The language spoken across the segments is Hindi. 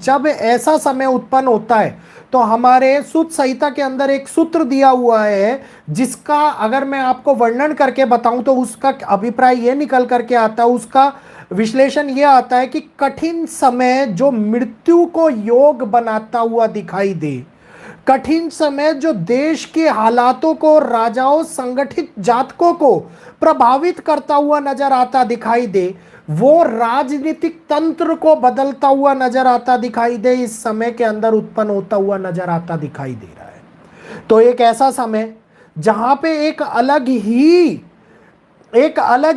जब ऐसा समय उत्पन्न होता है तो हमारे सुत संहिता के अंदर एक सूत्र दिया हुआ है, जिसका अगर मैं आपको वर्णन करके बताऊं तो उसका अभिप्राय यह निकल करके आता है, उसका विश्लेषण यह आता है कि कठिन समय जो मृत्यु को योग बनाता हुआ दिखाई दे, कठिन समय जो देश के हालातों को, राजाओं, संगठित जातकों को प्रभावित करता हुआ नजर आता दिखाई दे, वो राजनीतिक तंत्र को बदलता हुआ नजर आता दिखाई दे, इस समय के अंदर उत्पन्न होता हुआ नजर आता दिखाई दे रहा है। तो एक ऐसा समय जहां पे एक अलग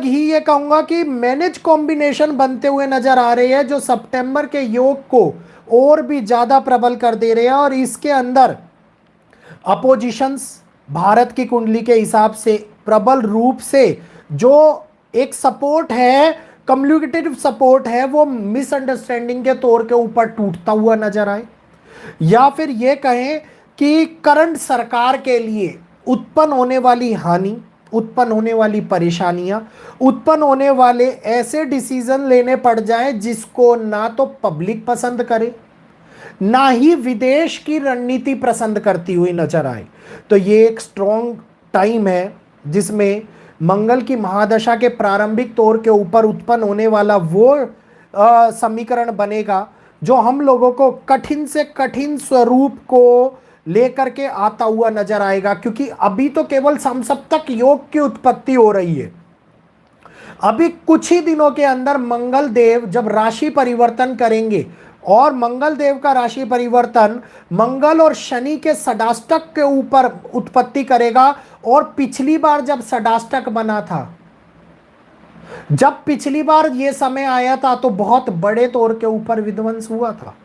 ही ये कहूंगा कि मैनेज कॉम्बिनेशन बनते हुए नजर आ रहे हैं, जो सितंबर के योग को और भी ज्यादा प्रबल कर दे रहे हैं। और इसके अंदर अपोजिशंस भारत की कुंडली के हिसाब से प्रबल रूप से जो एक सपोर्ट है, कम्युनिकेटिव सपोर्ट है, वो मिसअंडरस्टैंडिंग के तौर के ऊपर टूटता हुआ नजर आए, या फिर ये कहें कि करंट सरकार के लिए उत्पन्न होने वाली हानि, उत्पन्न होने वाली परेशानियां, उत्पन्न होने वाले ऐसे डिसीजन लेने पड़ जाए जिसको ना तो पब्लिक पसंद करे, ना ही विदेश की रणनीति पसंद करती हुई नजर आए। तो ये एक स्ट्रॉन्ग टाइम है जिसमें मंगल की महादशा के प्रारंभिक तौर के ऊपर उत्पन्न होने वाला वो समीकरण बनेगा जो हम लोगों को कठिन से कठिन स्वरूप को लेकर के आता हुआ नजर आएगा। क्योंकि अभी तो केवल समसप्तक योग की उत्पत्ति हो रही है, अभी कुछ ही दिनों के अंदर मंगल देव जब राशि परिवर्तन करेंगे, और मंगल देव का राशि परिवर्तन मंगल और शनि के षडाष्टक के ऊपर उत्पत्ति करेगा। और पिछली बार जब षडाष्टक बना था, जब पिछली बार ये समय आया था तो बहुत बड़े तौर के ऊपर विध्वंस हुआ था,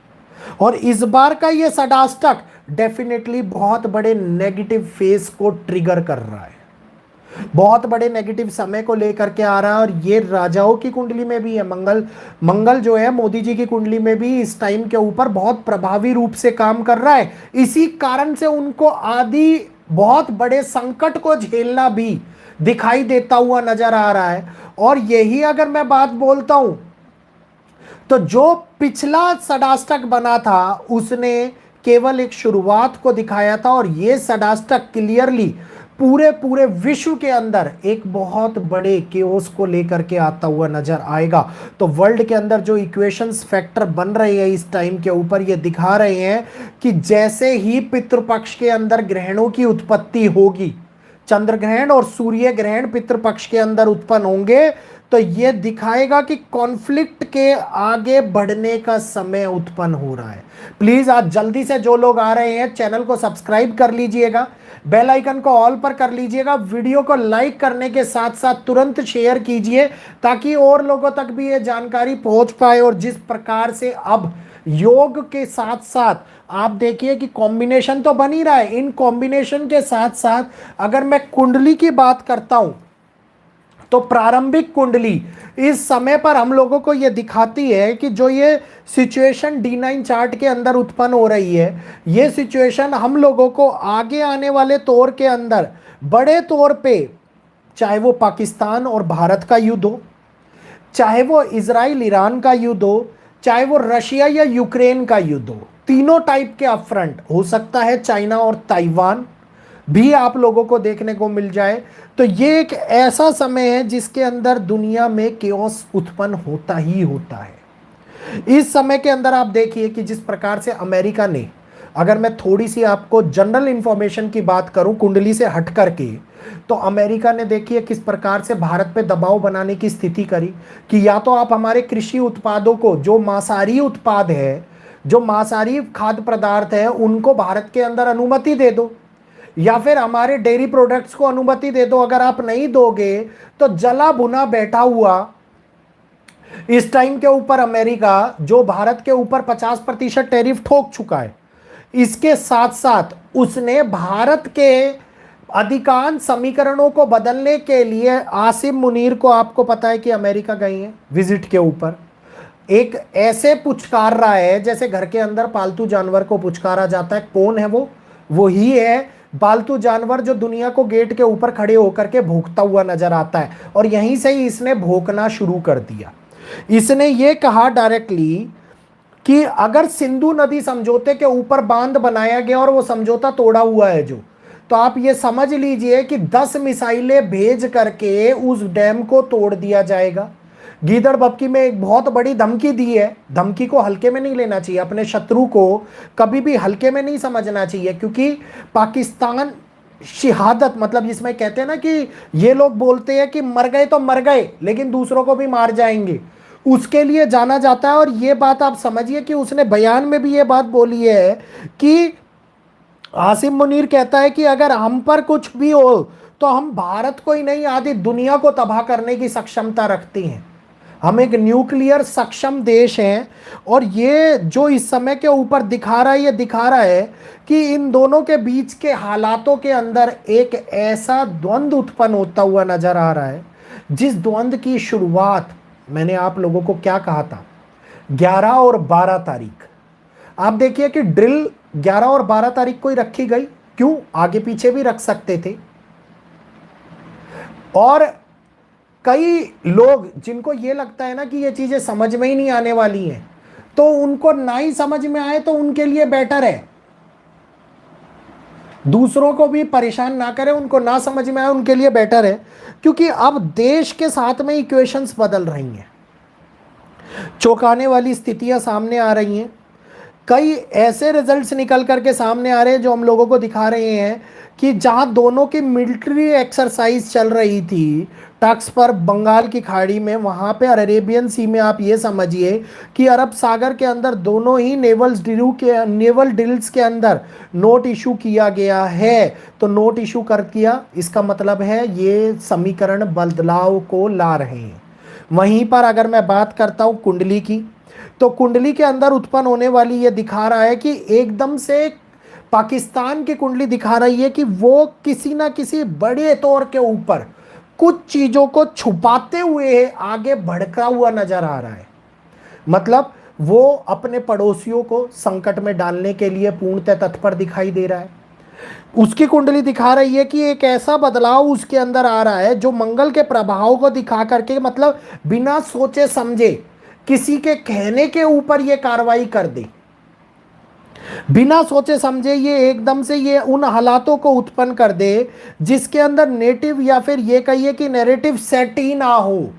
और इस बार का ये षडाष्टक डेफिनेटली बहुत बड़े नेगेटिव फेस को ट्रिगर कर रहा है, बहुत बड़े नेगेटिव समय को लेकर के आ रहा है। और ये राजाओं की कुंडली में भी है, मंगल जो है मोदी जी की कुंडली में भी इस टाइम के ऊपर बहुत प्रभावी रूप से काम कर रहा है। इसी कारण से उनको आदि बहुत बड़े संकट को झेलना भी दिखाई देता हुआ नजर आ रहा है। और यही अगर मैं बात बोलता हूं तो जो पिछला षडाष्टक बना था उसने केवल एक शुरुआत को दिखाया था, और ये षडाष्टक क्लियरली पूरे विश्व के अंदर एक बहुत बड़े केओस को लेकर के आता हुआ नजर आएगा। तो वर्ल्ड के अंदर जो इक्वेशंस फैक्टर बन रहे हैं इस टाइम के ऊपर, ये दिखा रहे हैं कि जैसे ही पितृपक्ष के अंदर ग्रहणों की उत्पत्ति होगी, चंद्र ग्रहण और सूर्य ग्रहण पितृपक्ष के अंदर उत्पन्न होंगे, तो ये दिखाएगा कि कॉन्फ्लिक्ट के आगे बढ़ने का समय उत्पन्न हो रहा है। प्लीज आज जल्दी से जो लोग आ रहे हैं चैनल को सब्सक्राइब कर लीजिएगा, बेल आइकन को ऑल पर कर लीजिएगा, वीडियो को लाइक करने के साथ साथ तुरंत शेयर कीजिए ताकि और लोगों तक भी ये जानकारी पहुंच पाए। और जिस प्रकार से अब योग के साथ साथ आप देखिए कि कॉम्बिनेशन तो बन ही रहा है, इन कॉम्बिनेशन के साथ साथ अगर मैं कुंडली की बात करता हूं तो प्रारंभिक कुंडली इस समय पर हम लोगों को यह दिखाती है कि जो ये सिचुएशन D9 चार्ट के अंदर उत्पन्न हो रही है, ये सिचुएशन हम लोगों को आगे आने वाले तौर के अंदर बड़े तौर पे, चाहे वो पाकिस्तान और भारत का युद्ध हो, चाहे वो इजराइल ईरान का युद्ध हो, चाहे वो रशिया या यूक्रेन का युद्ध हो, तीनों टाइप के अपफ्रंट हो सकता है, चाइना और ताइवान भी आप लोगों को देखने को मिल जाए। तो ये एक ऐसा समय है जिसके अंदर दुनिया में केओस उत्पन्न होता ही होता है। इस समय के अंदर आप देखिए कि जिस प्रकार से अमेरिका ने, अगर मैं थोड़ी सी आपको जनरल इंफॉर्मेशन की बात करूं कुंडली से हट करके, तो अमेरिका ने देखिए किस प्रकार से भारत पे दबाव बनाने की स्थिति करी कि या तो आप हमारे कृषि उत्पादों को, जो मांसाहारी उत्पाद है, जो मांसाहारी खाद्य पदार्थ है, उनको भारत के अंदर अनुमति दे दो, या फिर हमारे डेयरी प्रोडक्ट्स को अनुमति दे दो। अगर आप नहीं दोगे तो जला भुना बैठा हुआ इस टाइम के ऊपर अमेरिका, जो भारत के ऊपर 50% टैरिफ ठोक चुका है, इसके साथ साथ उसने भारत के अधिकांश समीकरणों को बदलने के लिए आसिम मुनीर को, आपको पता है कि अमेरिका गई हैं विजिट के ऊपर, एक ऐसे पुचकार रहा है जैसे घर के अंदर पालतू जानवर को पुचकारा जाता है। कौन है वो? वही है पालतू जानवर जो दुनिया को गेट के ऊपर खड़े होकर के भौंकता हुआ नजर आता है। और यहीं से ही इसने भौंकना शुरू कर दिया। इसने ये कहा डायरेक्टली कि अगर सिंधु नदी समझौते के ऊपर बांध बनाया गया और वो समझौता तोड़ा हुआ है जो, तो आप ये समझ लीजिए कि 10 मिसाइलें भेज करके उस डैम को तोड़ दिया जाएगा। गीदड़ बप्पी में एक बहुत बड़ी धमकी दी है। धमकी को हल्के में नहीं लेना चाहिए, अपने शत्रु को कभी भी हल्के में नहीं समझना चाहिए, क्योंकि पाकिस्तान शहादत, मतलब जिसमें कहते हैं ना कि ये लोग बोलते हैं कि मर गए तो मर गए लेकिन दूसरों को भी मार जाएंगे, उसके लिए जाना जाता है। और ये बात आप समझिए कि उसने बयान में भी ये बात बोली है कि आसिम मुनीर कहता है कि अगर हम पर कुछ भी हो तो हम भारत को ही नहीं आधी दुनिया को तबाह करने की सक्षमता रखती हैं। हम एक न्यूक्लियर सक्षम देश हैं। और ये जो इस समय के ऊपर दिखा रहा है, ये दिखा रहा है कि इन दोनों के बीच के हालातों के अंदर एक ऐसा द्वंद्व उत्पन्न होता हुआ नजर आ रहा है, जिस द्वंद्व की शुरुआत मैंने आप लोगों को क्या कहा था, 11 और 12 तारीख। आप देखिए कि ड्रिल 11 और 12 तारीख को ही रखी गई, क्यों, आगे पीछे भी रख सकते थे। और कई लोग जिनको ये लगता है ना कि ये चीजें समझ में ही नहीं आने वाली हैं, तो उनको ना ही समझ में आए तो उनके लिए बेटर है, दूसरों को भी परेशान ना करें, उनको ना समझ में आए उनके लिए बेटर है। क्योंकि अब देश के साथ में इक्वेशंस बदल रही हैं, चौंकाने वाली स्थितियां सामने आ रही हैं। कई ऐसे रिजल्ट्स निकल करके सामने आ रहे हैं जो हम लोगों को दिखा रहे हैं कि जहां दोनों की मिलिट्री एक्सरसाइज चल रही थी टक्स पर बंगाल की खाड़ी में, वहां पे अरेबियन सी में आप ये समझिए कि अरब सागर के अंदर दोनों ही नेवल ड्रिल्स के अंदर नोट इशू किया गया है। तो नोट इशू कर दिया, इसका मतलब है ये समीकरण बदलाव को ला रहे हैं। वहीं पर अगर मैं बात करता हूं कुंडली की, तो कुंडली के अंदर उत्पन्न होने वाली ये दिखा रहा है कि एकदम से पाकिस्तान की कुंडली दिखा रही है कि वो किसी ना किसी बड़े तौर के ऊपर कुछ चीजों को छुपाते हुए आगे बढ़ता हुआ नजर आ रहा है। मतलब वो अपने पड़ोसियों को संकट में डालने के लिए पूर्णतः तत्पर दिखाई दे रहा है। उसकी कुंडली दिखा रही है कि एक ऐसा बदलाव उसके अंदर आ रहा है जो मंगल के प्रभाव को दिखा करके, मतलब बिना सोचे समझे किसी के कहने के ऊपर ये कार्रवाई कर दे, बिना सोचे समझे ये एकदम से ये उन हालातों को उत्पन्न कर दे जिसके अंदर नेटिव या फिर ये कहिए कि नैरेटिव सेट ही ना हो।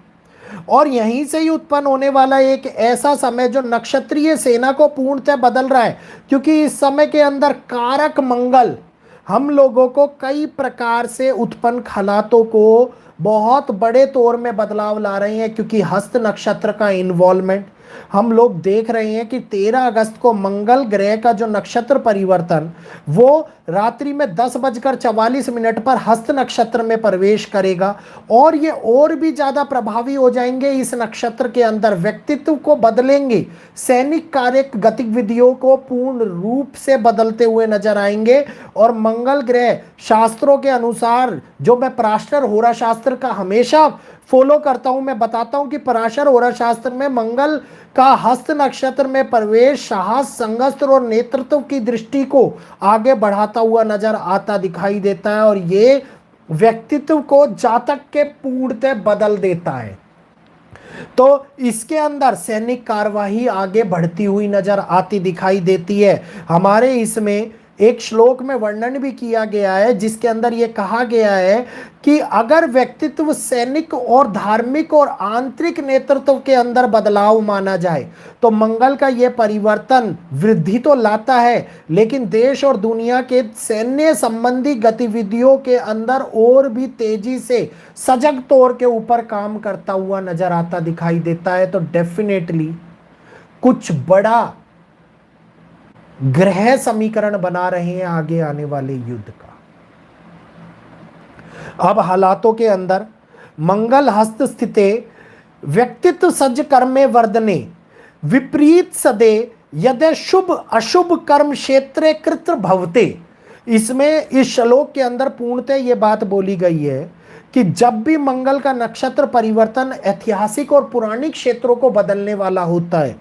और यहीं से ही उत्पन्न होने वाला एक ऐसा समय जो नक्षत्रीय सेना को पूर्णतः बदल रहा है, क्योंकि इस समय के अंदर कारक मंगल हम लोगों को कई प्रकार से उत्पन्न हालातों को बहुत बड़े तौर में बदलाव ला रहे हैं। क्योंकि हस्त नक्षत्र का इन्वॉल्वमेंट हम लोग देख रहे हैं कि 13 अगस्त को मंगल ग्रह का जो नक्षत्र परिवर्तन वो रात्रि में 10:44 पर हस्त नक्षत्र में प्रवेश करेगा। और ये और भी ज्यादा प्रभावी हो जाएंगे इस नक्षत्र के अंदर, व्यक्तित्व को बदलेंगे, सैनिक कार्य गतिविधियों को पूर्ण रूप से बदलते हुए नजर आएंगे। और मंगल ग्रह शास्त्रों के अनुसार, जो मैं पराशर होरा शास्त्र का हमेशा फॉलो करता हूं, मैं बताता हूं कि पराशर होरा शास्त्र में मंगल का हस्त नक्षत्र में प्रवेश साहस, संगस्त्र और नेतृत्व की दृष्टि को आगे बढ़ाता हुआ नजर आता दिखाई देता है। और ये व्यक्तित्व को जातक के पूर्णतः बदल देता है। तो इसके अंदर सैनिक कार्यवाही आगे बढ़ती हुई नजर आती दिखाई देती है। हमारे इसमें एक श्लोक में वर्णन भी किया गया है जिसके अंदर यह कहा गया है कि अगर व्यक्तित्व सैनिक और धार्मिक और आंतरिक नेतृत्व के अंदर बदलाव माना जाए तो मंगल का यह परिवर्तन वृद्धि तो लाता है, लेकिन देश और दुनिया के सैन्य संबंधी गतिविधियों के अंदर और भी तेजी से सजग तौर के ऊपर काम करता हुआ नजर आता दिखाई देता है। तो डेफिनेटली कुछ बड़ा ग्रह समीकरण बना रहे हैं आगे आने वाले युद्ध का। अब हालातों के अंदर मंगल हस्त स्थिते व्यक्तित्व सज्ज कर्मे वर्धने विपरीत सदे यदि शुभ अशुभ कर्म क्षेत्रे कृत भवते। इसमें इस श्लोक के अंदर पूर्णतः यह बात बोली गई है कि जब भी मंगल का नक्षत्र परिवर्तन ऐतिहासिक और पुरानिक क्षेत्रों को बदलने वाला होता है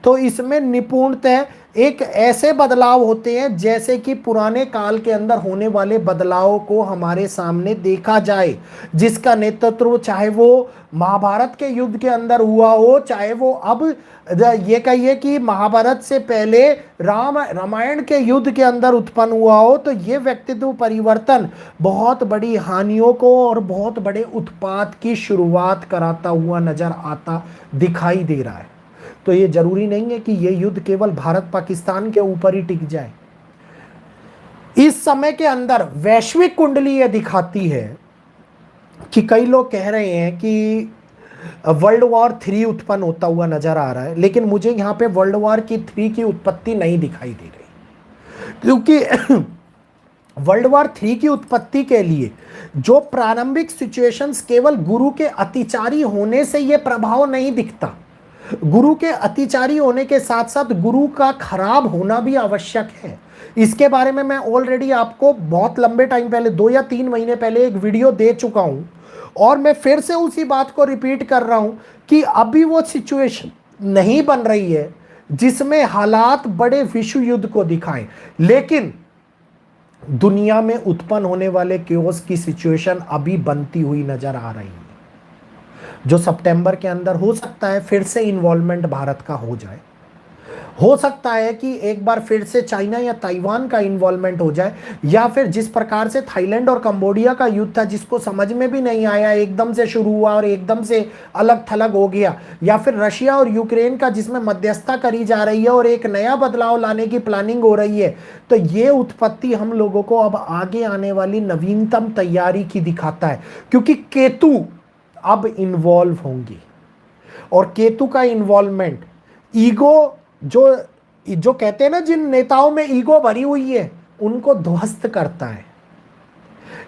तो इसमें निपुणतः एक ऐसे बदलाव होते हैं जैसे कि पुराने काल के अंदर होने वाले बदलावों को हमारे सामने देखा जाए, जिसका नेतृत्व चाहे वो महाभारत के युद्ध के अंदर हुआ हो, चाहे वो अब ये कहिए कि महाभारत से पहले रामायण के युद्ध के अंदर उत्पन्न हुआ हो। तो ये व्यक्तित्व परिवर्तन बहुत बड़ी हानियों को और बहुत बड़े उत्पात की शुरुआत कराता हुआ नजर आता दिखाई दे रहा है। तो ये जरूरी नहीं है कि ये युद्ध केवल भारत पाकिस्तान के ऊपर ही टिक जाए। इस समय के अंदर वैश्विक कुंडली ये दिखाती है कि कई लोग कह रहे हैं कि वर्ल्ड वॉर 3 उत्पन्न होता हुआ नजर आ रहा है, लेकिन मुझे यहां पे वर्ल्ड वॉर की 3 की उत्पत्ति नहीं दिखाई दे रही, क्योंकि वर्ल्ड वॉर 3 की उत्पत्ति के लिए जो प्रारंभिक सिचुएशंस केवल गुरु के अतिचारी होने से यह प्रभाव नहीं दिखता। गुरु के अतिचारी होने के साथ साथ गुरु का खराब होना भी आवश्यक है। इसके बारे में मैं ऑलरेडी आपको बहुत लंबे टाइम पहले 2 या 3 महीने पहले एक वीडियो दे चुका हूं, और मैं फिर से उसी बात को रिपीट कर रहा हूं कि अभी वो सिचुएशन नहीं बन रही है जिसमें हालात बड़े विश्व युद्ध को दिखाएं, लेकिन दुनिया में उत्पन्न होने वाले केओस की सिचुएशन अभी बनती हुई नजर आ रही है, जो सितंबर के अंदर हो सकता है फिर से इन्वॉल्वमेंट भारत का हो जाए। हो सकता है कि एक बार फिर से चाइना या ताइवान का इन्वॉल्वमेंट हो जाए, या फिर जिस प्रकार से थाईलैंड और कंबोडिया का युद्ध था जिसको समझ में भी नहीं आया, एकदम से शुरू हुआ और एकदम से अलग थलग हो गया, या फिर रशिया और यूक्रेन का जिसमें मध्यस्थता करी जा रही है और एक नया बदलाव लाने की प्लानिंग हो रही है। तो ये उत्पत्ति हम लोगों को अब आगे आने वाली नवीनतम तैयारी की दिखाता है, क्योंकि केतु अब इन्वॉल्व होंगी, और केतु का इन्वॉल्वमेंट ईगो जो कहते हैं ना, जिन नेताओं में ईगो भरी हुई है उनको ध्वस्त करता है।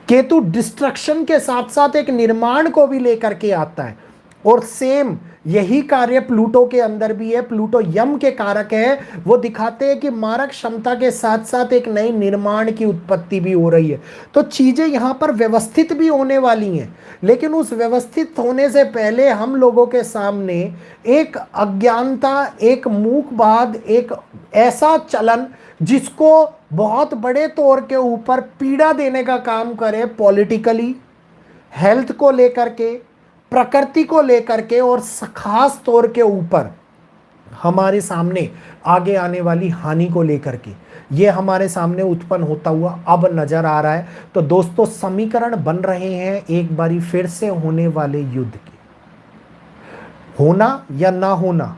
केतु डिस्ट्रक्शन के साथ साथ एक निर्माण को भी लेकर के आता है, और सेम यही कार्य प्लूटो के अंदर भी है। प्लूटो यम के कारक है, वो दिखाते हैं कि मारक क्षमता के साथ साथ एक नई निर्माण की उत्पत्ति भी हो रही है। तो चीजें यहां पर व्यवस्थित भी होने वाली हैं, लेकिन उस व्यवस्थित होने से पहले हम लोगों के सामने एक अज्ञानता, एक मूकवाद, एक ऐसा चलन जिसको बहुत बड़े तौर के ऊपर पीड़ा देने का काम करे, पॉलिटिकली, हेल्थ को लेकर के, प्रकृति को लेकर के, और खास तौर के ऊपर हमारे सामने आगे आने वाली हानि को लेकर के, ये हमारे सामने उत्पन्न होता हुआ अब नजर आ रहा है। तो दोस्तों, समीकरण बन रहे हैं एक बारी फिर से होने वाले युद्ध के, होना या ना होना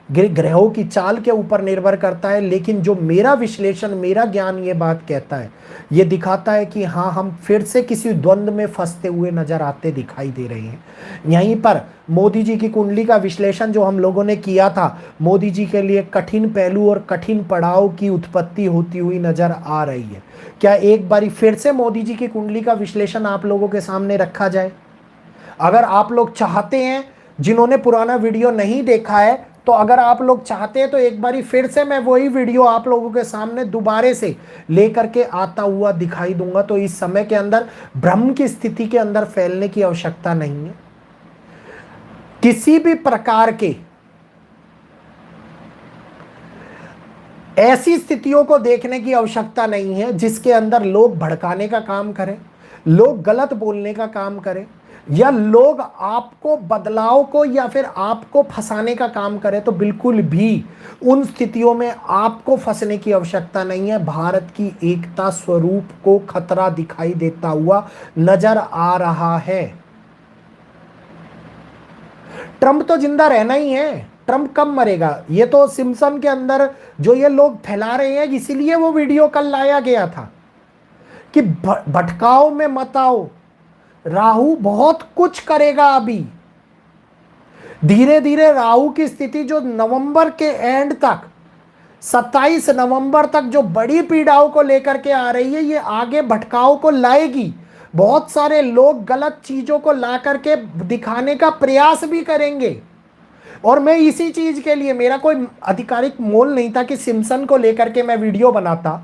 ग्रहों की चाल के ऊपर निर्भर करता है, लेकिन जो मेरा विश्लेषण, मेरा ज्ञान ये बात कहता है, ये दिखाता है कि हाँ, हम फिर से किसी द्वंद्व में फंसते हुए नजर आते दिखाई दे रहे हैं। यहीं पर मोदी जी की कुंडली का विश्लेषण जो हम लोगों ने किया था, मोदी जी के लिए कठिन पहलू और कठिन पड़ाव की उत्पत्ति होती हुई नजर आ रही है। क्या एक बारी फिर से मोदी जी की कुंडली का विश्लेषण आप लोगों के सामने रखा जाए? अगर आप लोग चाहते हैं, जिन्होंने पुराना वीडियो नहीं देखा है, तो अगर आप लोग चाहते हैं तो एक बारी फिर से मैं वही वीडियो आप लोगों के सामने दोबारे से लेकर के आता हुआ दिखाई दूंगा। तो इस समय के अंदर भ्रम की स्थिति के अंदर फैलने की आवश्यकता नहीं है। किसी भी प्रकार के ऐसी स्थितियों को देखने की आवश्यकता नहीं है जिसके अंदर लोग भड़काने का काम करें, लोग गलत बोलने का काम करें, या लोग आपको बदलाव को या फिर आपको फंसाने का काम करें। तो बिल्कुल भी उन स्थितियों में आपको फंसने की आवश्यकता नहीं है। भारत की एकता स्वरूप को खतरा दिखाई देता हुआ नजर आ रहा है। ट्रंप तो जिंदा रहना ही है, ट्रंप कब मरेगा? ये तो सिम्पसन के अंदर जो ये लोग फैला रहे हैं, इसीलिए वो वीडियो कल लाया गया था कि भटकाओ में मत आओ, राहु बहुत कुछ करेगा। अभी धीरे धीरे राहु की स्थिति जो नवंबर के एंड तक, 27 नवंबर तक जो बड़ी पीड़ाओं को लेकर के आ रही है, ये आगे भटकाव को लाएगी। बहुत सारे लोग गलत चीजों को ला करके दिखाने का प्रयास भी करेंगे, और मैं इसी चीज के लिए, मेरा कोई आधिकारिक मोल नहीं था कि सिम्पसन को लेकर के मैं वीडियो बनाता,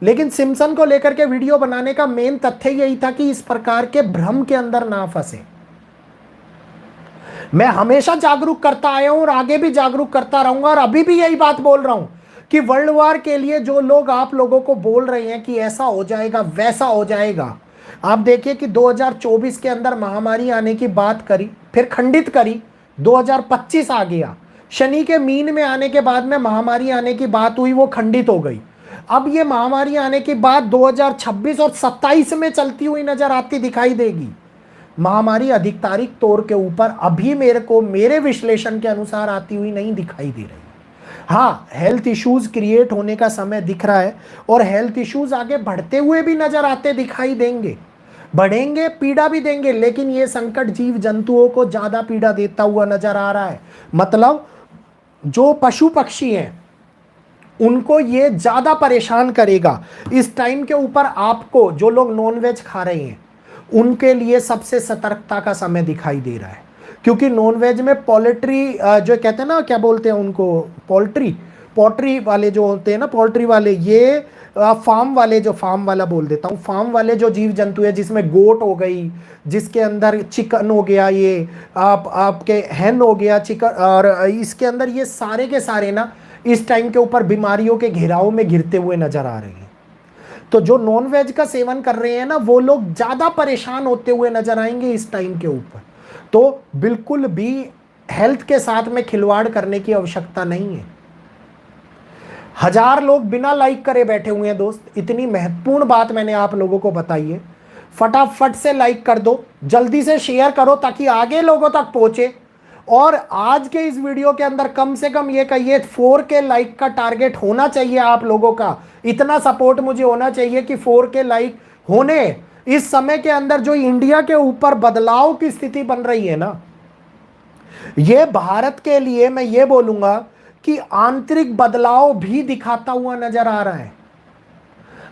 लेकिन सिम्पसन को लेकर के वीडियो बनाने का मेन तथ्य यही था कि इस प्रकार के भ्रम के अंदर ना फंसे। मैं हमेशा जागरूक करता आया हूं और आगे भी जागरूक करता रहूंगा, और अभी भी यही बात बोल रहा हूं कि वर्ल्ड वॉर के लिए जो लोग आप लोगों को बोल रहे हैं कि ऐसा हो जाएगा वैसा हो जाएगा, आप देखिए कि 2024 के अंदर महामारी आने की बात करी, फिर खंडित करी, 2025 आ गया, शनि के मीन में आने के बाद में महामारी आने की बात हुई, वो खंडित हो गई। अब ये महामारी आने की बात 2026 और 27 में चलती हुई नजर आती दिखाई देगी। महामारी अधिकारिक तौर के ऊपर अभी मेरे को मेरे विश्लेषण के अनुसार आती हुई नहीं दिखाई दे रही। हाँ, हेल्थ इश्यूज क्रिएट होने का समय दिख रहा है, और हेल्थ इश्यूज आगे बढ़ते हुए भी नजर आते दिखाई देंगे, बढ़ेंगे, पीड़ा भी देंगे, लेकिन ये संकट जीव जंतुओं को ज्यादा पीड़ा देता हुआ नजर आ रहा है। मतलब जो पशु पक्षी हैं उनको ये ज्यादा परेशान करेगा इस टाइम के ऊपर। आपको जो लोग नॉनवेज खा रहे हैं उनके लिए सबसे सतर्कता का समय दिखाई दे रहा है, क्योंकि नॉनवेज में पोल्ट्री जो कहते हैं ना, क्या बोलते हैं उनको, पोल्ट्री वाले जो होते हैं ना, पोल्ट्री वाले, ये फार्म वाले, जो फार्म वाला बोल देता हूँ, फार्म वाले जो जीव जंतु है, जिसमें गोट हो गई, जिसके अंदर चिकन हो गया, ये आपके हैन हो गया चिकन, और इसके अंदर ये सारे के सारे ना इस टाइम के ऊपर बीमारियों के घेराव में घिरते हुए नजर आ रहे हैं। तो जो नॉन वेज का सेवन कर रहे हैं ना, वो लोग ज्यादा परेशान होते हुए नजर आएंगे इस टाइम के ऊपर। तो बिल्कुल भी हेल्थ के साथ में खिलवाड़ करने की आवश्यकता नहीं है। 1000 लोग बिना लाइक करे बैठे हुए हैं दोस्त, इतनी महत्वपूर्ण बात मैंने आप लोगों को बताई है। फटाफट से लाइक कर दो, जल्दी से शेयर करो ताकि आगे लोगों तक पहुंचे। और आज के इस वीडियो के अंदर कम से कम ये कहिए 4K लाइक का टारगेट होना चाहिए आप लोगों का। इतना सपोर्ट मुझे होना चाहिए कि 4K लाइक होने। इस समय के अंदर जो इंडिया के ऊपर बदलाव की स्थिति बन रही है ना, ये भारत के लिए मैं ये बोलूंगा कि आंतरिक बदलाव भी दिखाता हुआ नजर आ रहा है।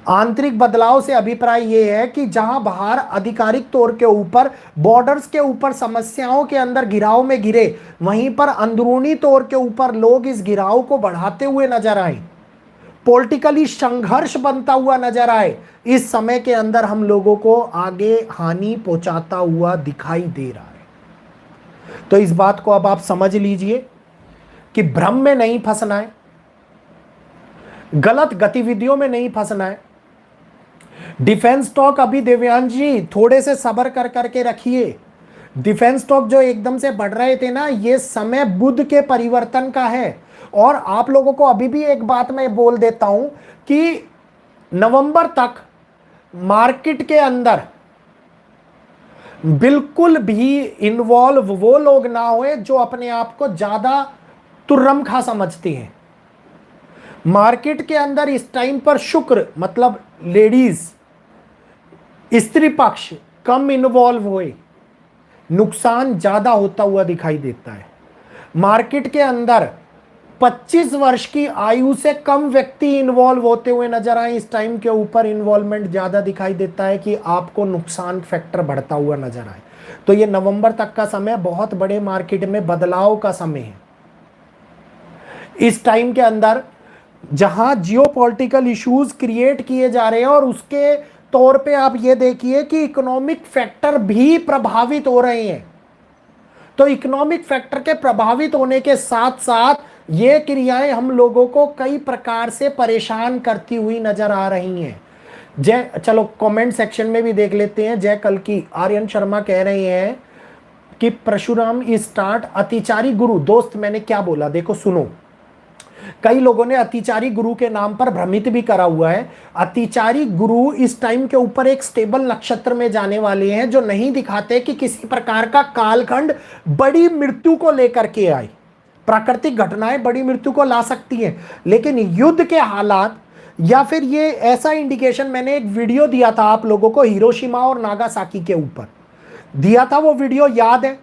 आंतरिक बदलाव से अभिप्राय यह है कि जहां बाहर आधिकारिक तौर के ऊपर बॉर्डर्स के ऊपर समस्याओं के अंदर गिराव में गिरे, वहीं पर अंदरूनी तौर के ऊपर लोग इस गिराव को बढ़ाते हुए नजर आए, पॉलिटिकली संघर्ष बनता हुआ नजर आए। इस समय के अंदर हम लोगों को आगे हानि पहुंचाता हुआ दिखाई दे रहा है। तो इस बात को अब आप समझ लीजिए कि भ्रम में नहीं फंसना है, गलत गतिविधियों में नहीं फंसना है। डिफेंस स्टॉक अभी देवयान जी थोड़े से सब्र कर करके रखिए। डिफेंस स्टॉक जो एकदम से बढ़ रहे थे ना, ये समय बुध के परिवर्तन का है। और आप लोगों को अभी भी एक बात मैं बोल देता हूं कि नवंबर तक मार्केट के अंदर बिल्कुल भी इन्वॉल्व वो लोग ना होए जो अपने आप को ज्यादा तुर्रमखा समझते हैं। मार्केट के अंदर इस टाइम पर शुक्र मतलब लेडीज, स्त्री पक्ष कम इन्वॉल्व हुए, नुकसान ज्यादा होता हुआ दिखाई देता है। मार्केट के अंदर 25 वर्ष की आयु से कम व्यक्ति इन्वॉल्व होते हुए नजर आए। इस टाइम के ऊपर इन्वॉल्वमेंट ज्यादा दिखाई देता है कि आपको नुकसान फैक्टर बढ़ता हुआ नजर आए। तो ये नवंबर तक का समय बहुत बड़े मार्केट में बदलाव का समय है। इस टाइम के अंदर जहां जियोपॉलिटिकल इश्यूज क्रिएट किए जा रहे हैं, और उसके तौर पे आप ये देखिए कि इकोनॉमिक फैक्टर भी प्रभावित हो रहे हैं। तो इकोनॉमिक फैक्टर के प्रभावित होने के साथ साथ ये क्रियाएं हम लोगों को कई प्रकार से परेशान करती हुई नजर आ रही हैं। जय, चलो कमेंट सेक्शन में भी देख लेते हैं। जय कल की आर्यन शर्मा कह रहे हैं कि परशुराम स्टार्ट अतिचारी गुरु। दोस्त मैंने क्या बोला देखो सुनो, कई लोगों ने अतिचारी गुरु के नाम पर भ्रमित भी करा हुआ है। अतिचारी गुरु इस टाइम के ऊपर एक स्टेबल नक्षत्र में जाने वाले हैं, जो नहीं दिखाते कि किसी प्रकार का कालखंड बड़ी मृत्यु को लेकर के आए। प्राकृतिक घटनाएं बड़ी मृत्यु को ला सकती हैं, लेकिन युद्ध के हालात या फिर ये ऐसा इंडिकेशन, मैंने एक वीडियो दिया था आप लोगों को हिरोशिमा और नागासाकी के ऊपर दिया था, वो वीडियो याद है।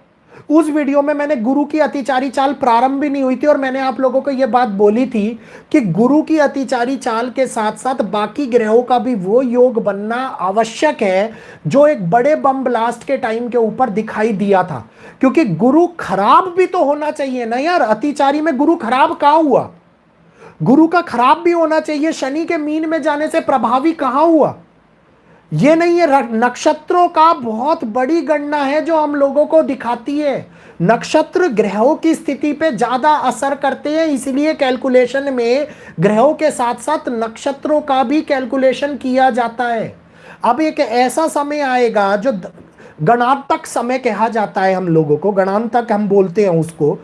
उस वीडियो में मैंने गुरु की अतिचारी चाल प्रारंभ भी नहीं हुई थी, और मैंने आप लोगों को यह बात बोली थी कि गुरु की अतिचारी चाल के साथ साथ बाकी ग्रहों का भी वो योग बनना आवश्यक है जो एक बड़े बम ब्लास्ट के टाइम के ऊपर दिखाई दिया था। क्योंकि गुरु खराब भी तो होना चाहिए ना यार। अतिचारी में गुरु खराब कहां हुआ? गुरु का खराब भी होना चाहिए। शनि के मीन में जाने से प्रभावी कहां हुआ? ये नहीं है, नक्षत्रों का बहुत बड़ी गणना है जो हम लोगों को दिखाती है। नक्षत्र ग्रहों की स्थिति पे ज्यादा असर करते हैं, इसलिए कैलकुलेशन में ग्रहों के साथ साथ नक्षत्रों का भी कैलकुलेशन किया जाता है। अब एक ऐसा समय आएगा जो गणांतक समय कहा जाता है, हम लोगों को गणांतक हम बोलते हैं उसको,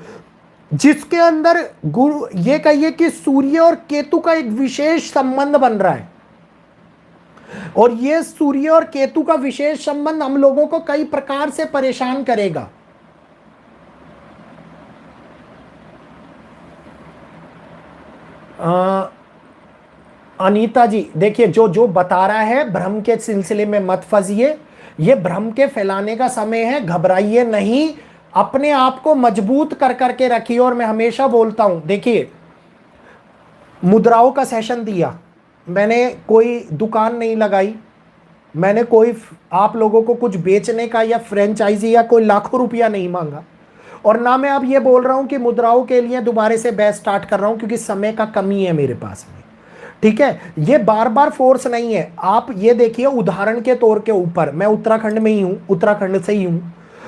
जिसके अंदर गुरु ये कहिए कि सूर्य और केतु का एक विशेष संबंध बन रहा है। और ये सूर्य और केतु का विशेष संबंध हम लोगों को कई प्रकार से परेशान करेगा। अनीता जी देखिए, जो जो बता रहा है भ्रम के सिलसिले में मत फंसिए, ये भ्रम के फैलाने का समय है, घबराइए नहीं, अपने आप को मजबूत कर करके रखिए। और मैं हमेशा बोलता हूं, देखिए मुद्राओं का सेशन दिया, मैंने कोई दुकान नहीं लगाई, मैंने कोई आप लोगों को कुछ बेचने का या फ्रेंचाइजी या कोई लाखों रुपया नहीं मांगा, और ना मैं अब ये बोल रहा हूं कि मुद्राओं के लिए दोबारा से बैच स्टार्ट कर रहा हूं, क्योंकि समय का कमी है मेरे पास में, ठीक है। ये बार बार फोर्स नहीं है। आप ये देखिए, उदाहरण के तौर के ऊपर मैं उत्तराखंड में ही हूं, उत्तराखंड से ही हूं,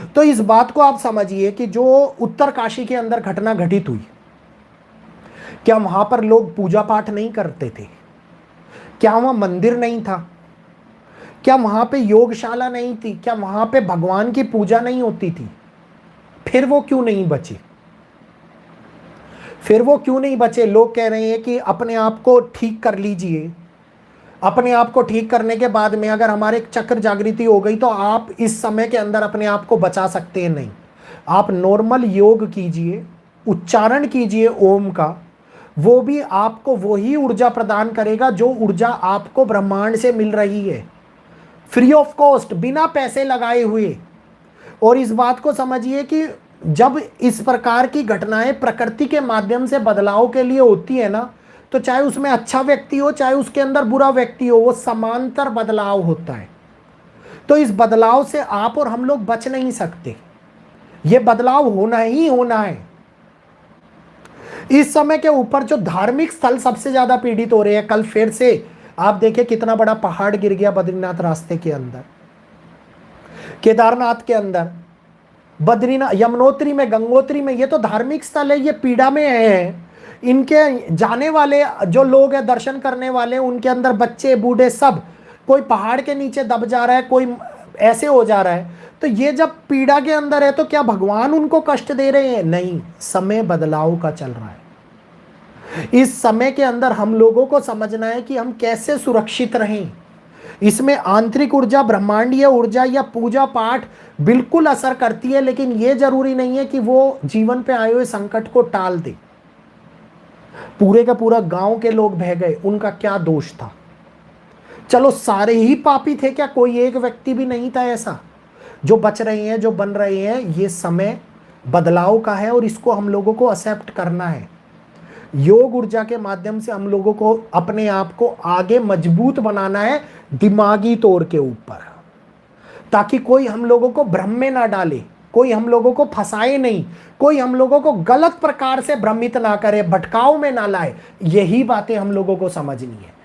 तो इस बात को आप समझिए कि जो उत्तरकाशी के अंदर घटना घटित हुई, क्या वहां पर लोग पूजा पाठ नहीं करते थे? क्या वहां मंदिर नहीं था? क्या वहां पे योगशाला नहीं थी? क्या वहां पे भगवान की पूजा नहीं होती थी? फिर वो क्यों नहीं बचे? फिर वो क्यों नहीं बचे? लोग कह रहे हैं कि अपने आप को ठीक कर लीजिए, अपने आप को ठीक करने के बाद में अगर हमारे चक्र जागृति हो गई तो आप इस समय के अंदर अपने आप को बचा सकते हैं। नहीं, आप नॉर्मल योग कीजिए, उच्चारण कीजिए ओम का, वो भी आपको वही ऊर्जा प्रदान करेगा जो ऊर्जा आपको ब्रह्मांड से मिल रही है, फ्री ऑफ कॉस्ट, बिना पैसे लगाए हुए। और इस बात को समझिए कि जब इस प्रकार की घटनाएं प्रकृति के माध्यम से बदलाव के लिए होती है ना, तो चाहे उसमें अच्छा व्यक्ति हो चाहे उसके अंदर बुरा व्यक्ति हो, वो समांतर बदलाव होता है। तो इस बदलाव से आप और हम लोग बच नहीं सकते, ये बदलाव होना ही होना है। इस समय के ऊपर जो धार्मिक स्थल सबसे ज्यादा पीड़ित हो रहे हैं, कल फिर से आप देखिए कितना बड़ा पहाड़ गिर गया बद्रीनाथ रास्ते के अंदर, केदारनाथ के अंदर, बद्रीनाथ, यमुनोत्री में, गंगोत्री में, ये तो धार्मिक स्थल है, ये पीड़ा में है। इनके जाने वाले जो लोग हैं, दर्शन करने वाले, उनके अंदर बच्चे बूढ़े सब, कोई पहाड़ के नीचे दब जा रहा है, कोई ऐसे हो जा रहा है। तो ये जब पीड़ा के अंदर है तो क्या भगवान उनको कष्ट दे रहे हैं? नहीं, समय बदलाव का चल रहा है। इस समय के अंदर हम लोगों को समझना है कि हम कैसे सुरक्षित रहें। इसमें आंतरिक ऊर्जा, ब्रह्मांडीय ऊर्जा या पूजा पाठ बिल्कुल असर करती है, लेकिन यह जरूरी नहीं है कि वो जीवन पे आए हुए संकट को टाल दे। पूरे का पूरा गांव के लोग बह गए, उनका क्या दोष था? चलो सारे ही पापी थे क्या? कोई एक व्यक्ति भी नहीं था ऐसा? जो बच रहे हैं, जो बन रहे हैं, ये समय बदलाव का है और इसको हम लोगों को एक्सेप्ट करना है। योग ऊर्जा के माध्यम से हम लोगों को अपने आप को आगे मजबूत बनाना है दिमागी तौर के ऊपर, ताकि कोई हम लोगों को भ्रम में ना डाले, कोई हम लोगों को फंसाए नहीं, कोई हम लोगों को गलत प्रकार से भ्रमित ना करे, भटकाव में ना लाए। यही बातें हम लोगों को समझनी है।